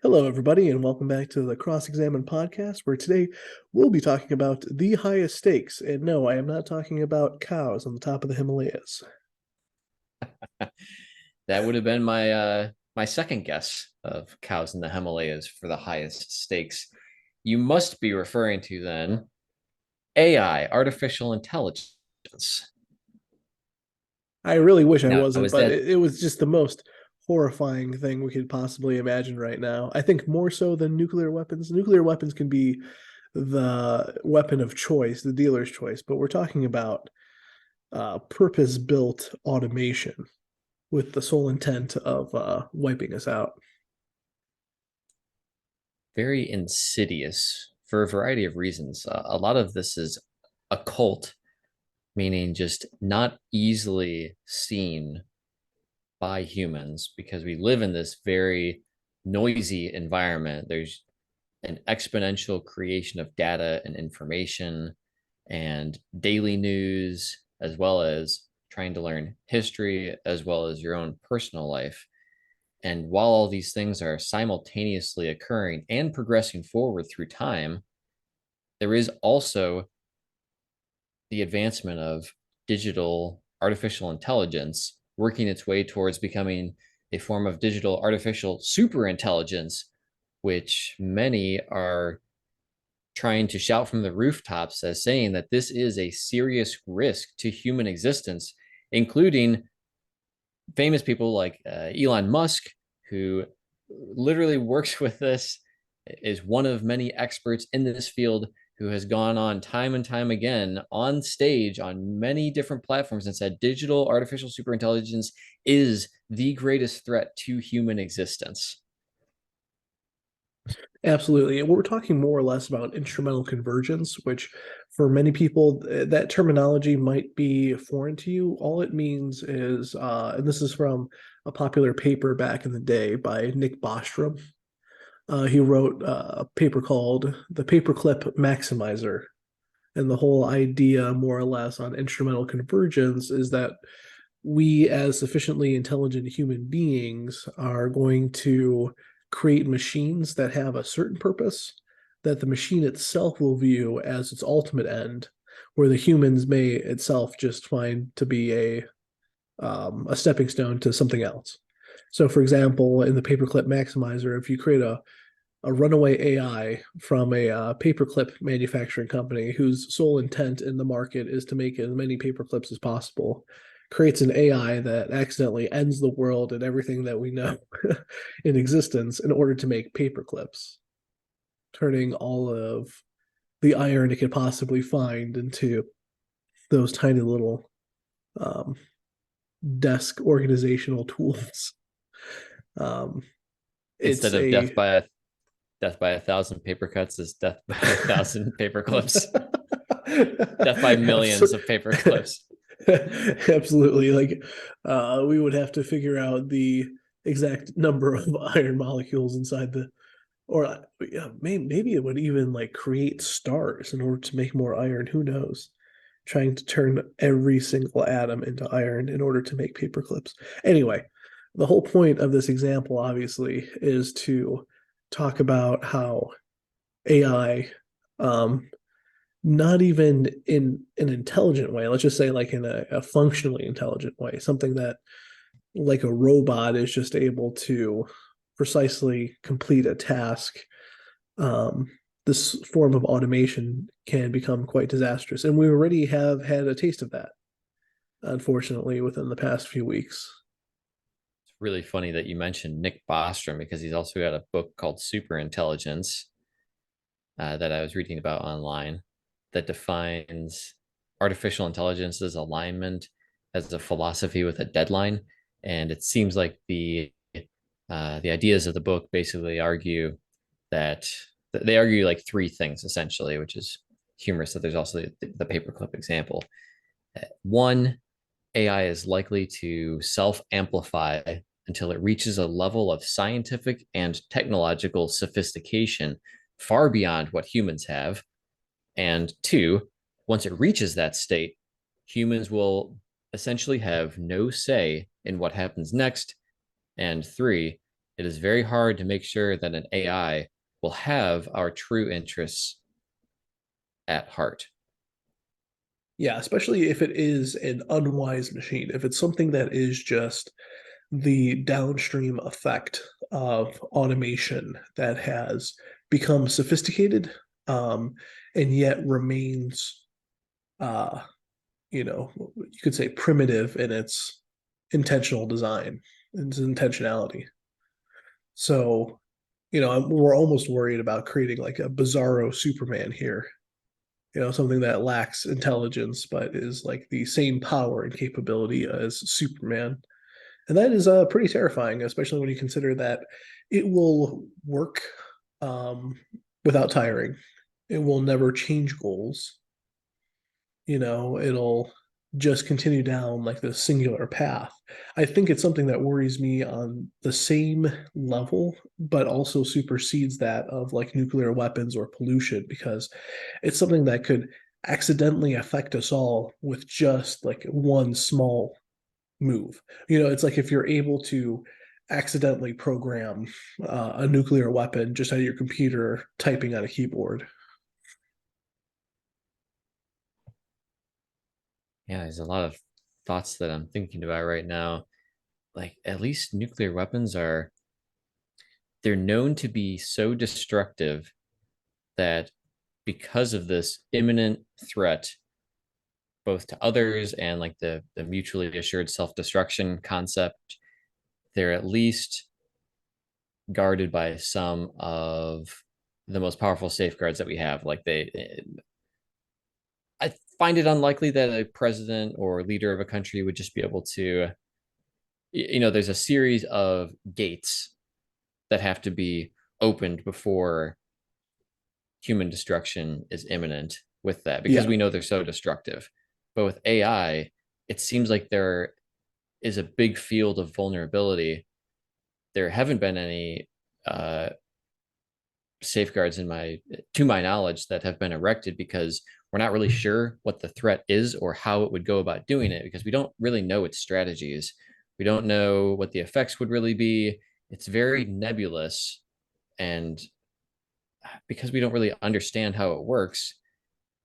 Hello, everybody, and welcome back to the XExamine podcast, where today we'll be talking about the highest stakes. And no, I am not talking about cows on the top of the Himalayas. That would have been my second guess of cows in the Himalayas for the highest stakes. You must be referring to then AI, artificial intelligence. I really wish I Now, wasn't, is but that it was just the most horrifying thing we could possibly imagine right now. I think more so than nuclear weapons. Nuclear weapons can be the weapon of choice, the dealer's choice, but we're talking about purpose-built automation with the sole intent of wiping us out. very insidious for a variety of reasons? A lot of this is occult, meaning just not easily seen by humans because we live in this very noisy environment. There's an exponential creation of data and information and daily news, as well as trying to learn history, as well as your own personal life. And while all these things are simultaneously occurring and progressing forward through time, there is also the advancement of digital artificial intelligence working its way towards becoming a form of digital artificial super intelligence, which many are trying to shout from the rooftops as saying that this is a serious risk to human existence, including famous people like Elon Musk, who literally works with this, is one of many experts in this field who has gone on time and time again on stage on many different platforms and said digital artificial superintelligence is the greatest threat to human existence. Absolutely. And we're talking more or less about instrumental convergence, which for many people, that terminology might be foreign to you. All it means is, and this is from a popular paper back in the day by Nick Bostrom. He wrote a paper called The Paperclip Maximizer. And the whole idea, more or less, on instrumental convergence is that we, as sufficiently intelligent human beings, are going to create machines that have a certain purpose that the machine itself will view as its ultimate end, where the humans may itself just find to be a stepping stone to something else. So, for example, in the paperclip maximizer, if you create a runaway AI from a paperclip manufacturing company whose sole intent in the market is to make as many paperclips as possible, creates an AI that accidentally ends the world and everything that we know in existence in order to make paperclips, turning all of the iron it could possibly find into those tiny little um, desk organizational tools. Um, it's Instead of a death by a thousand paper cuts is death by a thousand paper clips. Death by millions of paper clips. Absolutely. Like we would have to figure out the exact number of iron molecules inside the or yeah, maybe it would even like create stars in order to make more iron. Who knows? Trying to turn every single atom into iron in order to make paper clips. Anyway, the whole point of this example obviously is to talk about how AI not even in an intelligent way. Let's just say like in a functionally intelligent way, something that like a robot is just able to precisely complete a task. Um, this form of automation can become quite disastrous, and we already have had a taste of that, unfortunately, within the past few weeks. It's really funny that you mentioned Nick Bostrom because he's also got a book called Super Intelligence that I was reading about online that defines artificial intelligence's alignment as a philosophy with a deadline. And it seems like the ideas of the book basically argue that they argue like three things essentially, which is humorous that there's also the paperclip example. One, AI is likely to self amplify until it reaches a level of scientific and technological sophistication far beyond what humans have. And two, once it reaches that state, humans will essentially have no say in what happens next. And three, it is very hard to make sure that an AI will have our true interests at heart. Yeah, especially if it is an unwise machine. If it's something that is just the downstream effect of automation that has become sophisticated, and yet remains, uh, you could say primitive in its intentional design, its intentionality. So, we're almost worried about creating like a bizarro Superman here, something that lacks intelligence but is like the same power and capability as Superman. And that is pretty terrifying, especially when you consider that it will work, um, without tiring. It will never change goals. It'll just continue down like the singular path. I think it's something that worries me on the same level, but also supersedes that of like nuclear weapons or pollution, because it's something that could accidentally affect us all with just like one small move. It's like if you're able to accidentally program a nuclear weapon just out of your computer typing on a keyboard. Yeah, there's a lot of thoughts that I'm thinking about right now. Like, at least nuclear weapons are, they're known to be so destructive that because of this imminent threat, both to others and like the mutually assured self-destruction concept, they're at least guarded by some of the most powerful safeguards that we have. Like I find it unlikely that a president or leader of a country would just be able to, there's a series of gates that have to be opened before human destruction is imminent with that, because Yeah, we know they're so destructive. But with AI, it seems like there is a big field of vulnerability. There haven't been any uh, safeguards to my knowledge, that have been erected, because we're not really sure what the threat is or how it would go about doing it, because we don't really know its strategies. We don't know what the effects would really be. It's very nebulous, and because we don't really understand how it works,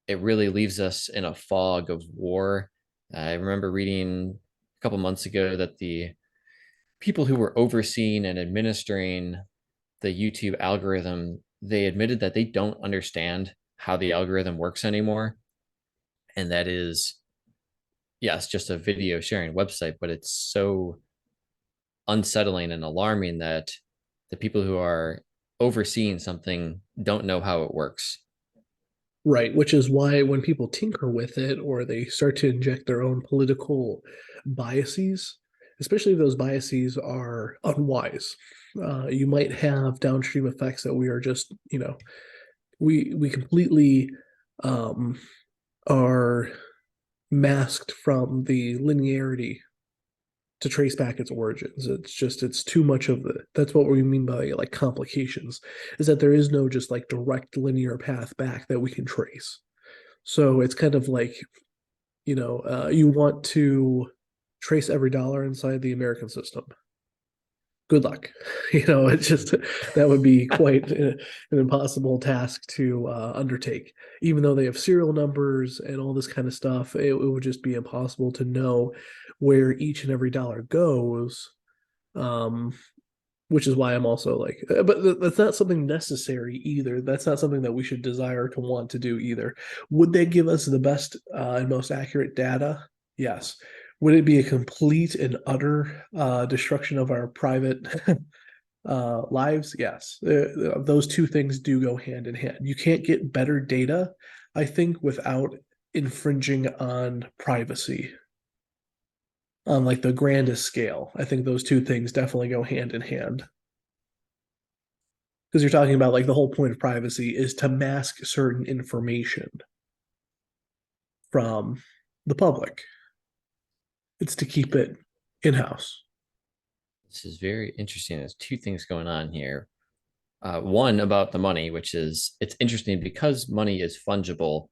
it really leaves us in a fog of war. I remember reading a couple months ago that the people who were overseeing and administering the YouTube algorithm, they admitted that they don't understand how the algorithm works anymore. And that is, yes, just a video sharing website, but it's so unsettling and alarming that the people who are overseeing something don't know how it works. right. Which is why when people tinker with it or they start to inject their own political biases, especially if those biases are unwise, you might have downstream effects that we are just, we completely, um, are masked from the linearity to trace back its origins. It's too much of the that's what we mean by like complications, is that there is no just like direct linear path back that we can trace. So it's kind of like, you want to trace every dollar inside the American system. Good luck. It's just that would be quite an impossible task to undertake. Even though they have serial numbers and all this kind of stuff, it would just be impossible to know where each and every dollar goes. Um, which is why I'm also like, but that's not something necessary either. That's not something that we should desire to want to do either. Would they give us the best and most accurate data? Yes. Would it be a complete and utter destruction of our private lives? Yes. Those two things do go hand in hand. You can't get better data, I think, without infringing on privacy on like the grandest scale. I think those two things definitely go hand in hand. Because you're talking about like the whole point of privacy is to mask certain information from the public. It's to keep it in house. This is very interesting. There's two things going on here. One about the money, which is, it's interesting because money is fungible.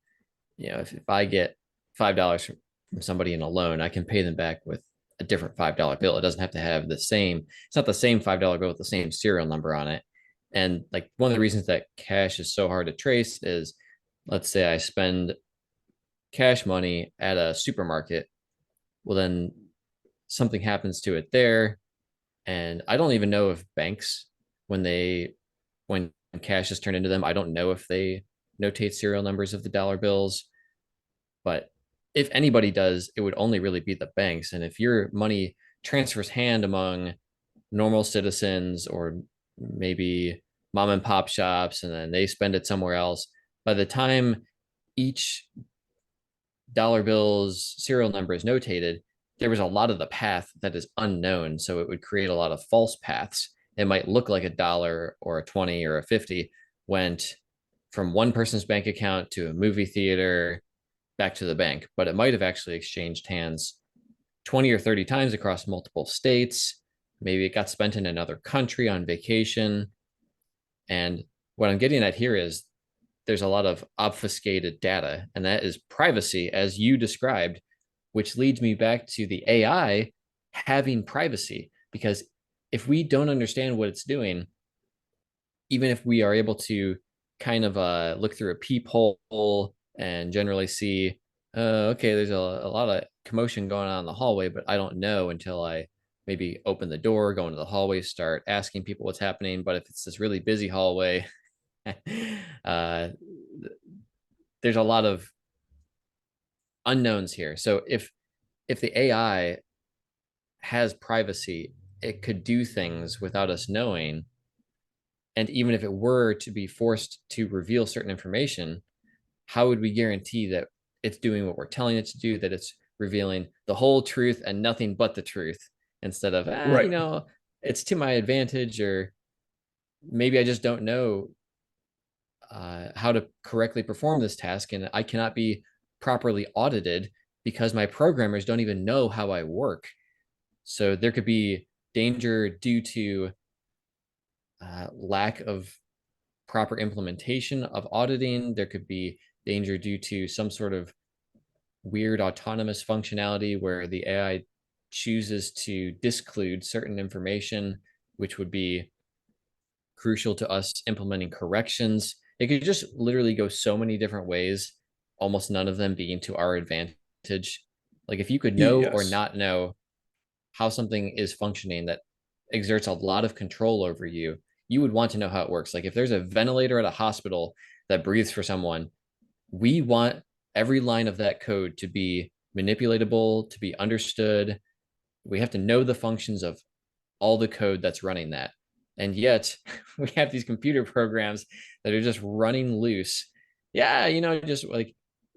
If I get $5 from somebody in a loan, I can pay them back with a different $5 bill. It doesn't have to have the same, it's not the same $5 bill with the same serial number on it. And like one of the reasons that cash is so hard to trace is, let's say I spend cash money at a supermarket. Well, then something happens to it there. And I don't even know if banks, when they, when cash is turned into them, I don't know if they notate serial numbers of the dollar bills. But if anybody does, it would only really be the banks. And if your money transfers hand among normal citizens or maybe mom and pop shops and then they spend it somewhere else, by the time each dollar bill's serial number is notated, there was a lot of the path that is unknown. So it would create a lot of false paths. It might look like a dollar or a 20 or a 50 went from one person's bank account to a movie theater back to the bank, but it might have actually exchanged hands 20 or 30 times across multiple states. Maybe it got spent in another country on vacation. And what I'm getting at here is there's a lot of obfuscated data, and that is privacy, as you described, which leads me back to the AI having privacy. Because if we don't understand what it's doing, even if we are able to kind of look through a peephole and generally see, okay, there's a lot of commotion going on in the hallway, but I don't know until I maybe open the door, go into the hallway, start asking people what's happening. But if it's this really busy hallway, uh, there's a lot of unknowns here. So if the AI has privacy, it could do things without us knowing. And even if it were to be forced to reveal certain information, how would we guarantee that it's doing what we're telling it to do, that it's revealing the whole truth and nothing but the truth, instead of, Right. it's to my advantage, or maybe I just don't know how to correctly perform this task, and I cannot be properly audited because my programmers don't even know how I work. So there could be danger due to lack of proper implementation of auditing. There could be danger due to some sort of weird autonomous functionality where the AI chooses to disclude certain information, which would be crucial to us implementing corrections. It could just literally go so many different ways, almost none of them being to our advantage. Like if you could know or Yes. not know how something is functioning that exerts a lot of control over you, you would want to know how it works. Like if there's a ventilator at a hospital that breathes for someone, we want every line of that code to be manipulatable, to be understood. We have to know the functions of all the code that's running that. And yet we have these computer programs that are just running loose. Yeah, just like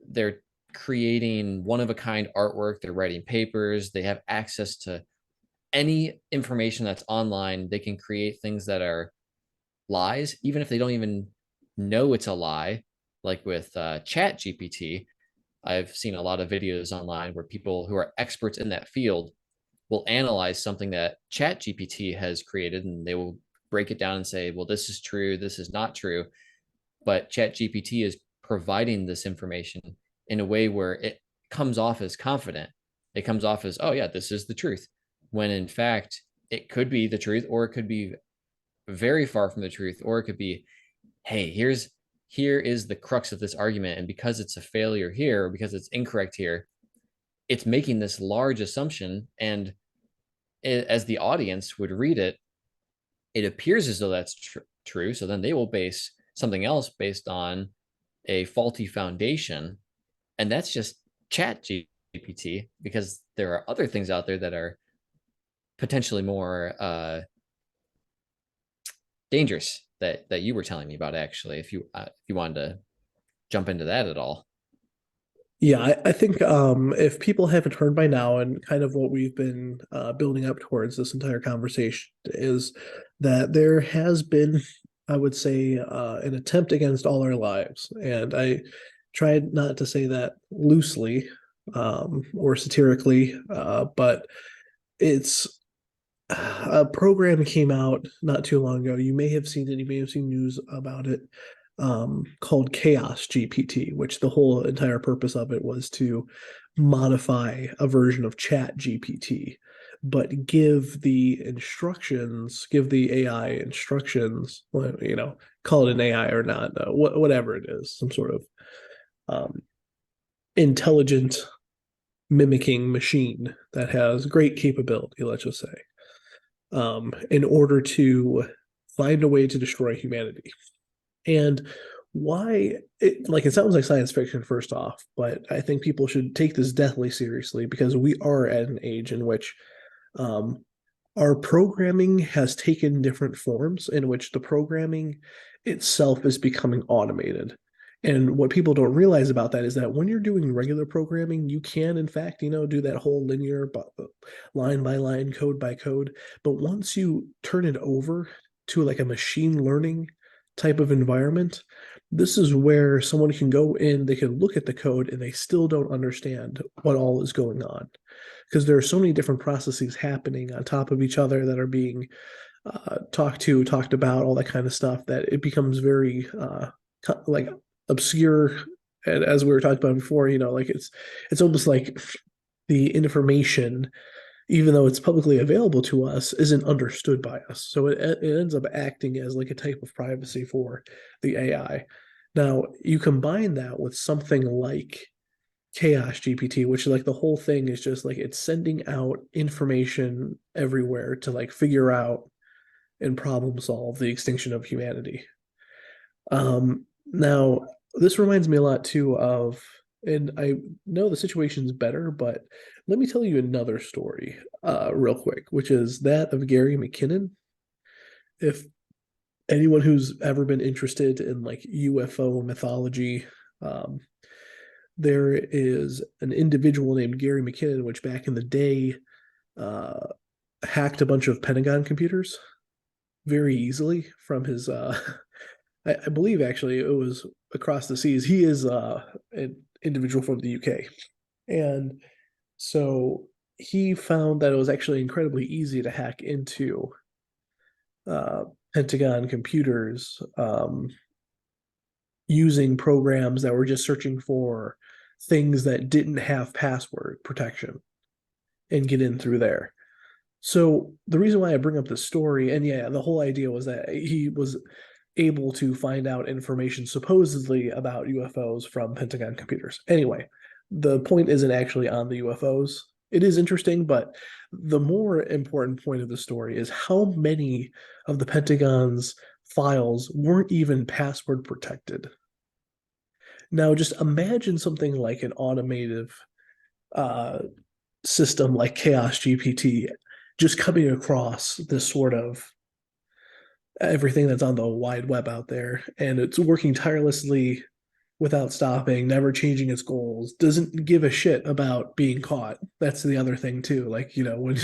they're creating one of a kind artwork, they're writing papers, they have access to any information that's online. They can create things that are lies, even if they don't even know it's a lie. Like with Chat GPT, I've seen a lot of videos online where people who are experts in that field will analyze something that Chat GPT has created, and they will break it down and say, well, this is true, this is not true. But Chat GPT is providing this information in a way where it comes off as confident. It comes off as, oh yeah, this is the truth, when in fact it could be the truth, or it could be very far from the truth, or it could be, hey, here is the crux of this argument, and because it's a failure here, or because it's incorrect here, it's making this large assumption, and as the audience would read it, it appears as though that's true. So then they will base something else based on a faulty foundation, and that's just Chat GPT, because there are other things out there that are potentially more dangerous that you were telling me about, actually, if you wanted to jump into that at all. Yeah, I think if people haven't heard by now, and kind of what we've been building up towards this entire conversation is that there has been, I would say, an attempt against all our lives. And I tried not to say that loosely or satirically, but it's a program came out not too long ago. You may have seen it, you may have seen news about it, called Chaos GPT, which the whole entire purpose of it was to modify a version of Chat GPT. but give the instructions, give the AI instructions, call it an AI or not, whatever it is, some sort of um, intelligent mimicking machine that has great capability, let's just say, in order to find a way to destroy humanity. And why it sounds like science fiction first off, but I think people should take this deathly seriously because we are at an age in which um, our programming has taken different forms in which the programming itself is becoming automated. And what people don't realize about that is that when you're doing regular programming, you can, in fact, do that whole linear line by line, code by code. But once you turn it over to like a machine learning type of environment, this is where someone can go in, they can look at the code, and they still don't understand what all is going on because there are so many different processes happening on top of each other that are being talked about, all that kind of stuff, that it becomes very like obscure. And as we were talking about before, like it's almost like the information, even though it's publicly available to us, isn't understood by us. So it ends up acting as like a type of privacy for the AI. Now, you combine that with something like Chaos GPT, which like the whole thing is just like it's sending out information everywhere to like figure out and problem solve the extinction of humanity. Now this reminds me a lot too of, and I know the situation's better, but let me tell you another story, real quick, which is that of Gary McKinnon. If anyone who's ever been interested in like UFO mythology, um, there is an individual named Gary McKinnon, which back in the day uh, hacked a bunch of Pentagon computers very easily from his. I believe actually it was across the seas. He is an individual from the UK, and so he found that it was actually incredibly easy to hack into uh, Pentagon computers using programs that were just searching for things that didn't have password protection and get in through there. So the reason why I bring up this story, and yeah, the whole idea was that he was able to find out information supposedly about UFOs from Pentagon computers. Anyway, the point isn't actually on the UFOs. It is interesting, but the more important point of the story is how many of the Pentagon's files weren't even password protected. Now, just imagine something like an automated uh, system like Chaos GPT just coming across this sort of everything that's on the wide web out there, and it's working tirelessly without stopping, never changing its goals, doesn't give a shit about being caught. That's the other thing too. Like, when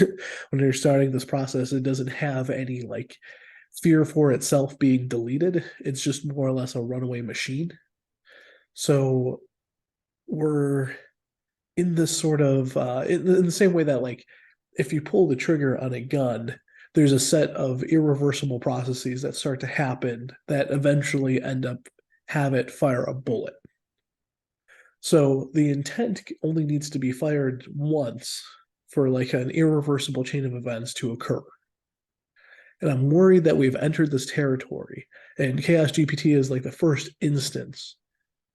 you're starting this process, it doesn't have any like fear for itself being deleted. It's just more or less a runaway machine. So we're in this sort of in the same way that like if you pull the trigger on a gun, there's a set of irreversible processes that start to happen that eventually end up have it fire a bullet. So the intent only needs to be fired once for like an irreversible chain of events to occur. And I'm worried that we've entered this territory, and Chaos GPT is like the first instance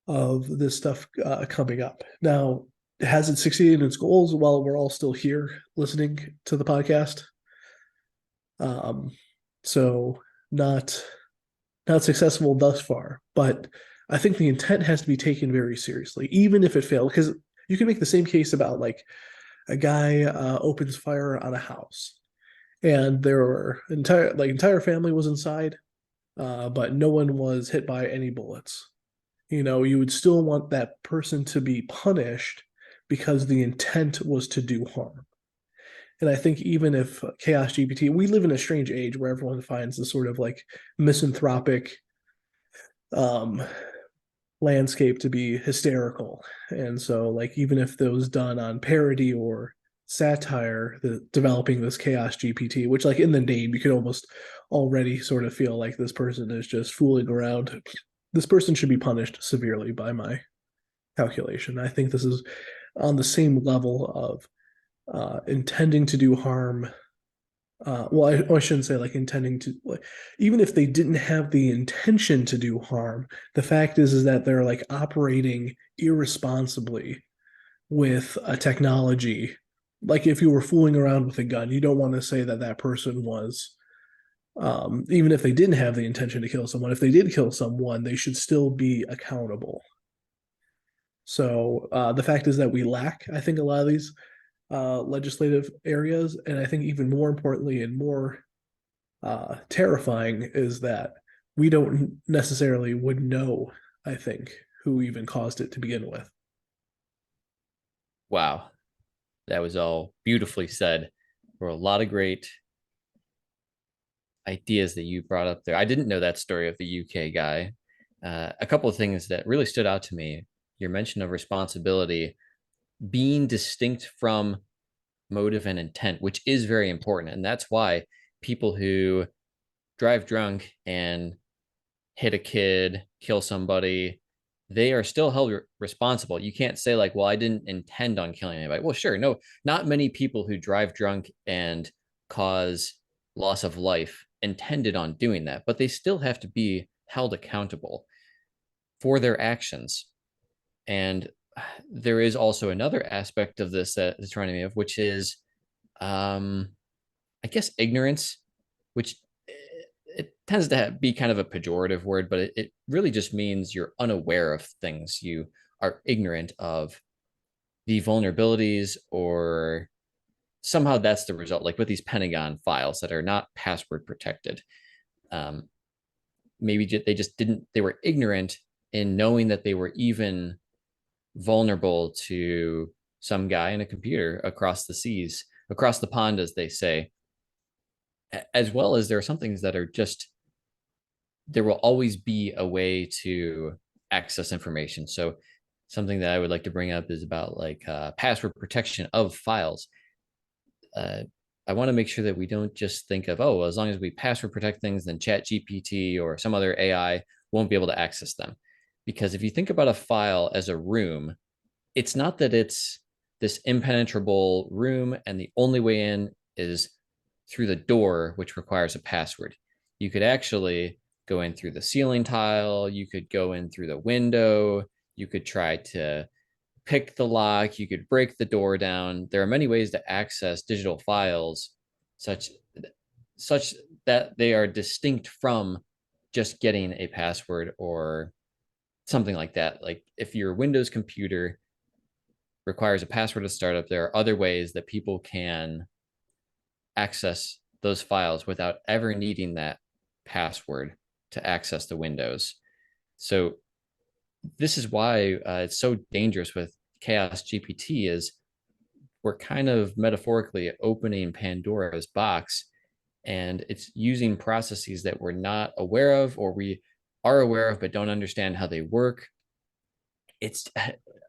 of this stuff coming up. Now, has it succeeded in its goals while we're all still here listening to the podcast? Um, so not not successful thus far, but I think the intent has to be taken very seriously, even if it failed, because you can make the same case about like a guy opens fire on a house, and there were entire family was inside, but no one was hit by any bullets. You would still want that person to be punished because the intent was to do harm. And I think even if Chaos GPT, we live in a strange age where everyone finds this sort of like misanthropic um, landscape to be hysterical. And so, like, even if those done on parody or satire, developing this Chaos GPT, which, like, in the name, you could almost already sort of feel like this person is just fooling around. This person should be punished severely by my calculation. I think this is on the same level of intending to do harm. Well, I shouldn't say like intending to, like, even if they didn't have the intention to do harm, the fact is that they're like operating irresponsibly with a technology. Like if you were fooling around with a gun, you don't want to say that that person was, even if they didn't have the intention to kill someone, if they did kill someone, they should still be accountable. So the fact is that we lack, I think, a lot of these legislative areas, and I think even more importantly and more terrifying is that we don't necessarily would know, I think, who even caused it to begin with. Wow, that was all beautifully said. There were a lot of great ideas that you brought up there. I didn't know that story of the UK guy. A couple of things that really stood out to me. Your mention of responsibility being distinct from motive and intent, which is very important. And that's why people who drive drunk and hit a kid, kill somebody, they are still held responsible. You can't say, like, well, I didn't intend on killing anybody. Well, sure, no, not many people who drive drunk and cause loss of life intended on doing that, but they still have to be held accountable for their actions. And there is also another aspect of this that is reminding me of, which is, um, I guess, ignorance, which it tends to be kind of a pejorative word, but it really just means you're unaware of things. You are ignorant of the vulnerabilities, or somehow that's the result. Like with these Pentagon files that are not password protected, um, maybe they just didn't. They were ignorant in knowing that they were even vulnerable to some guy in a computer across the seas, across the pond, as they say. As well as there are some things that are just, there will always be a way to access information. So something that I would like to bring up is about like password protection of files. uh, I want to make sure that we don't just think of, oh, well, as long as we password protect things, then Chat GPT or some other AI won't be able to access them. Because if you think about a file as a room, it's not that it's this impenetrable room and the only way in is through the door, which requires a password. You could actually go in through the ceiling tile, you could go in through the window, you could try to pick the lock, you could break the door down. There are many ways to access digital files such such that they are distinct from just getting a password or something like that. Like if your Windows computer requires a password to start up, there are other ways that people can access those files without ever needing that password to access the Windows. So this is why it's so dangerous with Chaos GPT is we're kind of metaphorically opening Pandora's box, and it's using processes that we're not aware of, or we are aware of but don't understand how they work. It's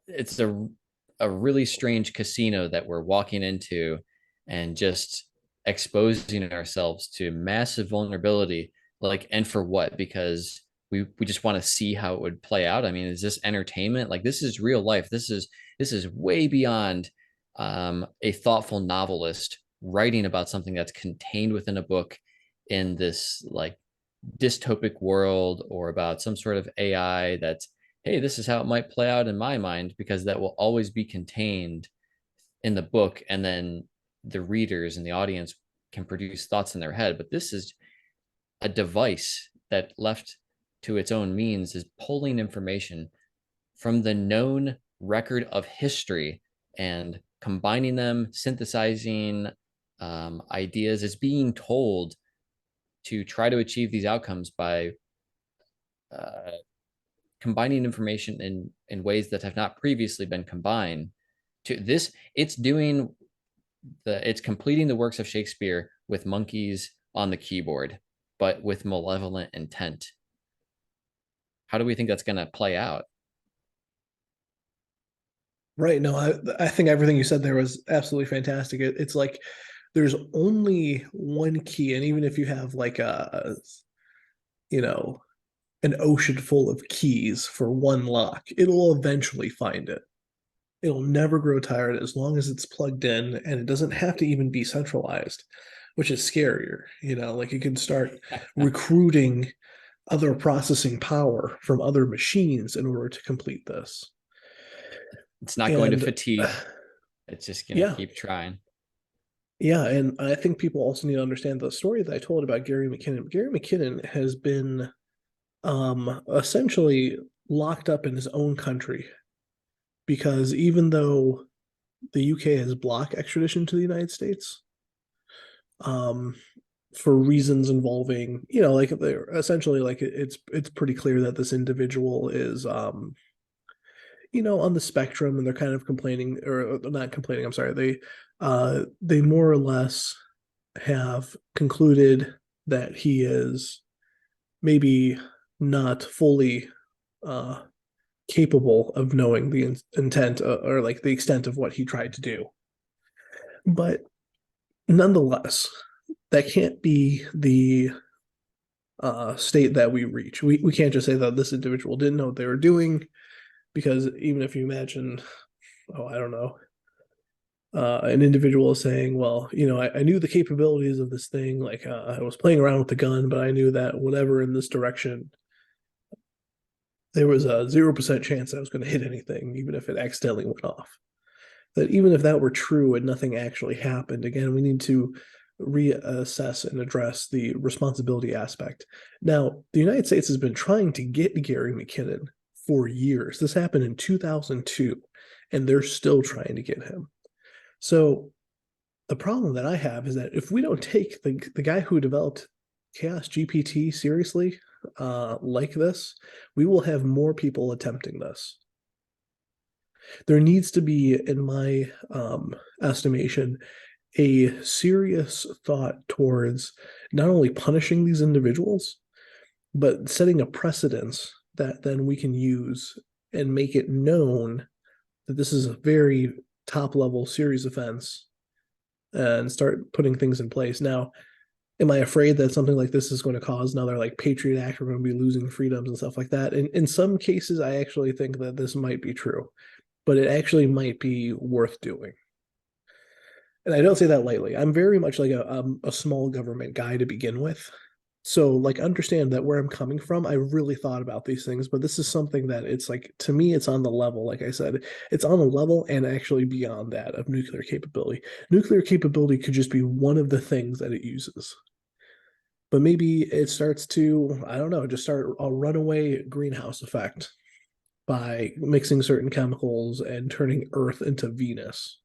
it's a really strange casino that we're walking into, and just exposing ourselves to massive vulnerability. Like, and for what? Because we just want to see how it would play out. I mean, is this entertainment? Like, this is real life. This is way beyond a thoughtful novelist writing about something that's contained within a book in this like dystopic world, or about some sort of AI that's, hey, this is how it might play out in my mind, because that will always be contained in the book. And then the readers and the audience can produce thoughts in their head. But this is a device that, left to its own means, is pulling information from the known record of history and combining them, synthesizing ideas. Is being told to try to achieve these outcomes by uh, combining information in ways that have not previously been combined. To this, it's completing the works of Shakespeare with monkeys on the keyboard, but with malevolent intent. How do we think that's going to play out? Right. No, I think everything you said there was absolutely fantastic. It's like there's only one key, and even if you have like you know, an ocean full of keys for one lock, it'll eventually find it. It'll never grow tired as long as it's plugged in, and it doesn't have to even be centralized, which is scarier. Like you can start recruiting other processing power from other machines in order to complete this. It's not going to And fatigue. It's just going to yeah, keep trying. yeah, and I think people also need to understand the story that I told about Gary McKinnon. Gary McKinnon has been essentially locked up in his own country because even though the UK has blocked extradition to the United States, um, for reasons involving, like they're essentially like it's pretty clear that this individual is on the spectrum, and they're kind of complaining, or not complaining, I'm sorry, they more or less have concluded that he is maybe not fully uh capable of knowing the intent, or like the extent of what he tried to do. But nonetheless, that can't be the state that we reach. We can't just say that this individual didn't know what they were doing, because even if you imagine, oh, I don't know, an individual is saying, well, I knew the capabilities of this thing, like I was playing around with the gun, but I knew that whatever in this direction, there was a 0% chance I was going to hit anything, even if it accidentally went off. That even if that were true and nothing actually happened, again, we need to reassess and address the responsibility aspect. Now, the United States has been trying to get Gary McKinnon for years. This happened in 2002, and they're still trying to get him. So the problem that I have is that if we don't take the guy who developed Chaos GPT seriously, like this, we will have more people attempting this. There needs to be, in my estimation, a serious thought towards not only punishing these individuals, but setting a precedence that then we can use and make it known that this is a very top level serious offense, and start putting things in place. Now, am I afraid that something like this is going to cause another like Patriot Act? We're going to be losing freedoms and stuff like that. In some cases, I actually think that this might be true, but it actually might be worth doing. And I don't say that lightly. I'm very much like a small government guy to begin with. So like understand that where I'm coming from, I really thought about these things, but this is something that it's like to me, it's on the level, like I said, it's on a level and actually beyond that of nuclear capability. Nuclear capability could just be one of the things that it uses. But maybe it starts to, I don't know, just start a runaway greenhouse effect by mixing certain chemicals and turning Earth into Venus.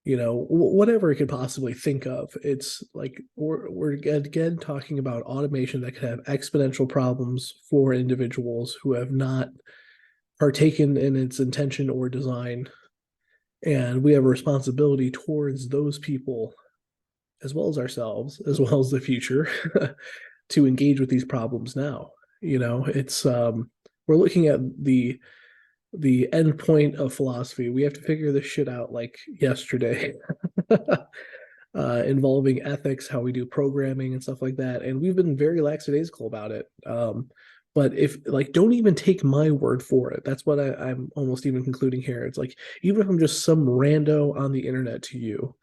Whatever it could possibly think of. It's like we're again talking about automation that could have exponential problems for individuals who have not partaken in its intention or design. And we have a responsibility towards those people, as well as ourselves, as well as the future, to engage with these problems now. It's we're looking at the end point of philosophy. We have to figure this shit out like yesterday. Involving ethics, how we do programming and stuff like that. And we've been very lackadaisical about it. But if like, don't even take my word for it. That's what I'm almost even concluding here. It's like, even if I'm just some rando on the internet to you,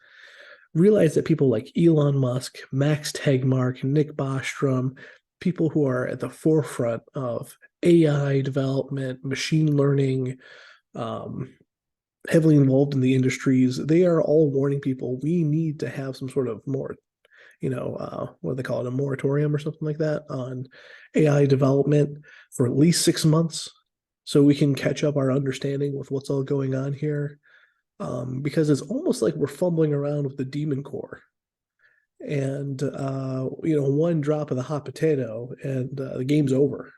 realize that people like Elon Musk, Max Tegmark, Nick Bostrom, people who are at the forefront of AI development, machine learning, um, heavily involved in the industries, they are all warning people we need to have some sort of more, what do they call it, a moratorium or something like that on AI development for at least 6 months, so we can catch up our understanding with what's all going on here. Because it's almost like we're fumbling around with the demon core, and one drop of the hot potato, and the game's over.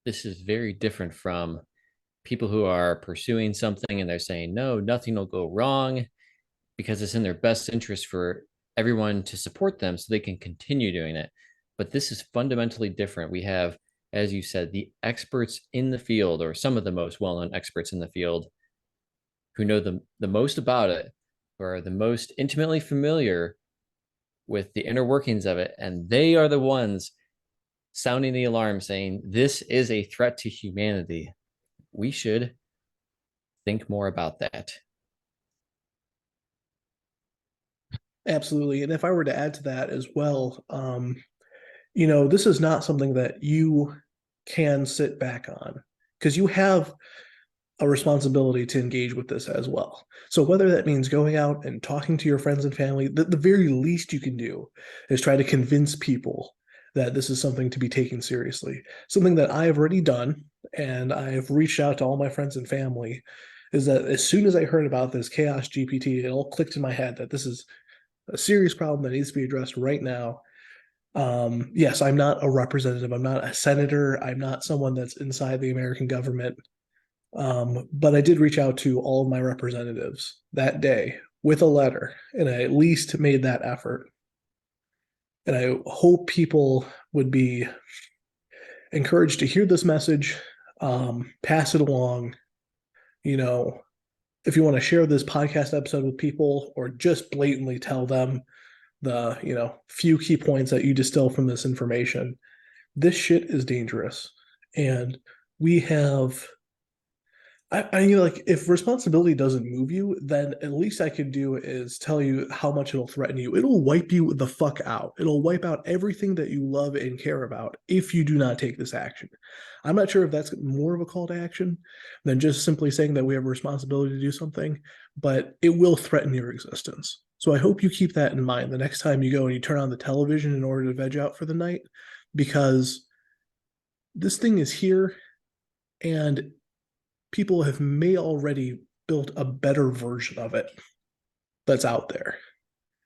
This is very different from people who are pursuing something and they're saying, no, nothing will go wrong because it's in their best interest for everyone to support them so they can continue doing it. But this is fundamentally different. We have, as you said, the experts in the field, or some of the most well known experts in the field, who know the most about it, who are the most intimately familiar with the inner workings of it. And they are the ones sounding the alarm saying, this is a threat to humanity. we should think more about that. Absolutely. And if I were to add to that as well, you know, this is not something that you can sit back on because you have a responsibility to engage with this as well. So whether that means going out and talking to your friends and family, the very least you can do is try to convince people that this is something to be taken seriously. Something that I have already done, and I have reached out to all my friends and family, is that as soon as I heard about this chaos GPT, it all clicked in my head that this is a serious problem that needs to be addressed right now. Yes, I'm not a representative. I'm not a senator. I'm not someone that's inside the American government. But I did reach out to all of my representatives that day with a letter, and I at least made that effort. And I hope people would be encouraged to hear this message, pass it along. You know, if you want to share this podcast episode with people or just blatantly tell them the, few key points that you distill from this information, this shit is dangerous. And we have like if responsibility doesn't move you, then at least I could do is tell you how much it'll threaten you. It'll wipe you the fuck out. It'll wipe out everything that you love and care about if you do not take this action. I'm not sure if that's more of a call to action than just simply saying that we have a responsibility to do something, but it will threaten your existence. So I hope you keep that in mind the next time you go and you turn on the television in order to veg out for the night, because this thing is here and people have may already built a better version of it that's out there.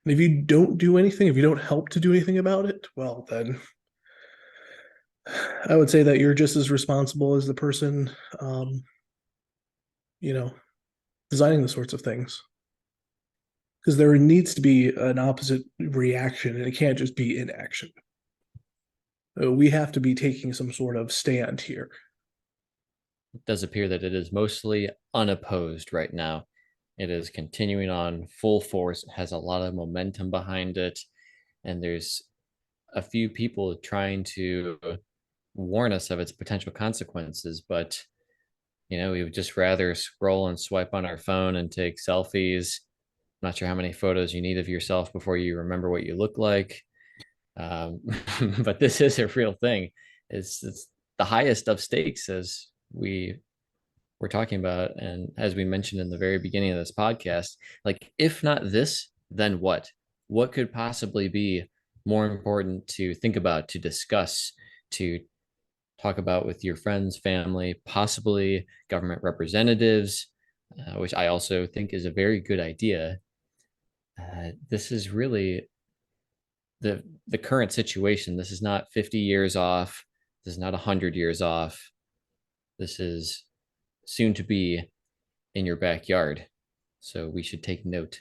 And if you don't do anything, if you don't help to do anything about it, well, then I would say that you're just as responsible as the person, um, you know, designing the sorts of things. Because there needs to be an opposite reaction, and it can't just be inaction. We have to be taking some sort of stand here. It does appear that it is mostly unopposed right now. It is continuing on full force. It has a lot of momentum behind it. And there's a few people trying to warn us of its potential consequences. But, we would just rather scroll and swipe on our phone and take selfies. I'm not sure how many photos you need of yourself before you remember what you look like. Um, but this is a real thing. It's the highest of stakes, as we're talking about, and as we mentioned in the very beginning of this podcast. Like, if not this, then what could possibly be more important to think about, to discuss, to talk about with your friends, family, possibly government representatives, which I also think is a very good idea. This is really the current situation. This is not 50 years off. This is not 100 years off. This is soon to be in your backyard. So we should take note.